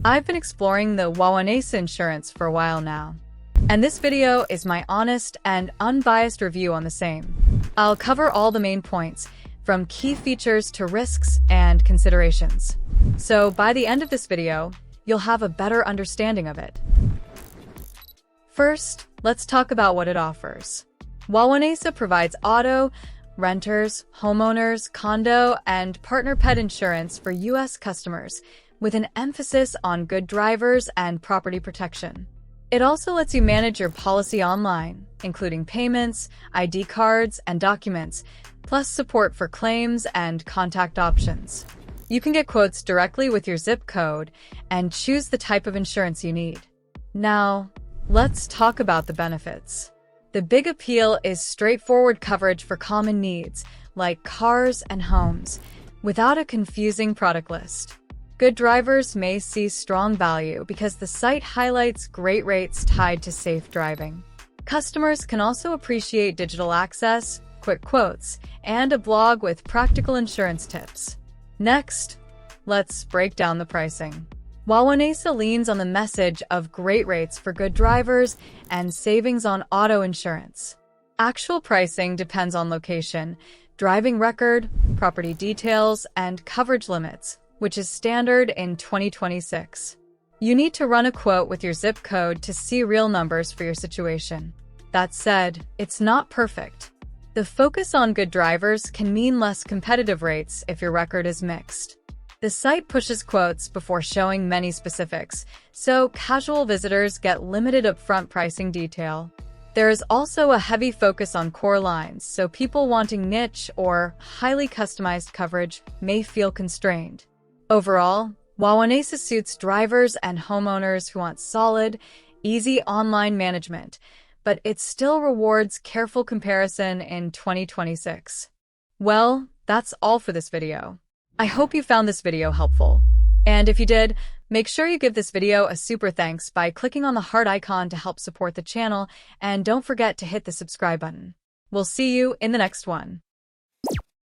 I've been exploring the Wawanesa Insurance for a while now, and this video is my honest and unbiased review on the same. I'll cover all the main points, from key features to risks and considerations. So by the end of this video, you'll have a better understanding of it. First, let's talk about what it offers. Wawanesa provides auto, renters, homeowners, condo, and partner pet insurance for U.S. customers, with an emphasis on good drivers and property protection. It also lets you manage your policy online, including payments, ID cards, and documents, plus support for claims and contact options. You can get quotes directly with your zip code and choose the type of insurance you need. Now, let's talk about the benefits. The big appeal is straightforward coverage for common needs, like cars and homes, without a confusing product list. Good drivers may see strong value because the site highlights great rates tied to safe driving. Customers can also appreciate digital access, quick quotes, and a blog with practical insurance tips. Next, let's break down the pricing. Wawanesa leans on the message of great rates for good drivers and savings on auto insurance. Actual pricing depends on location, driving record, property details, and coverage limits, which is standard in 2026. You need to run a quote with your zip code to see real numbers for your situation. That said, it's not perfect. The focus on good drivers can mean less competitive rates if your record is mixed. The site pushes quotes before showing many specifics, so casual visitors get limited upfront pricing detail. There is also a heavy focus on core lines, so people wanting niche or highly customized coverage may feel constrained. Overall, Wawanesa suits drivers and homeowners who want solid, easy online management, but it still rewards careful comparison in 2026. Well, that's all for this video. I hope you found this video helpful. And if you did, make sure you give this video a super thanks by clicking on the heart icon to help support the channel, and don't forget to hit the subscribe button. We'll see you in the next one.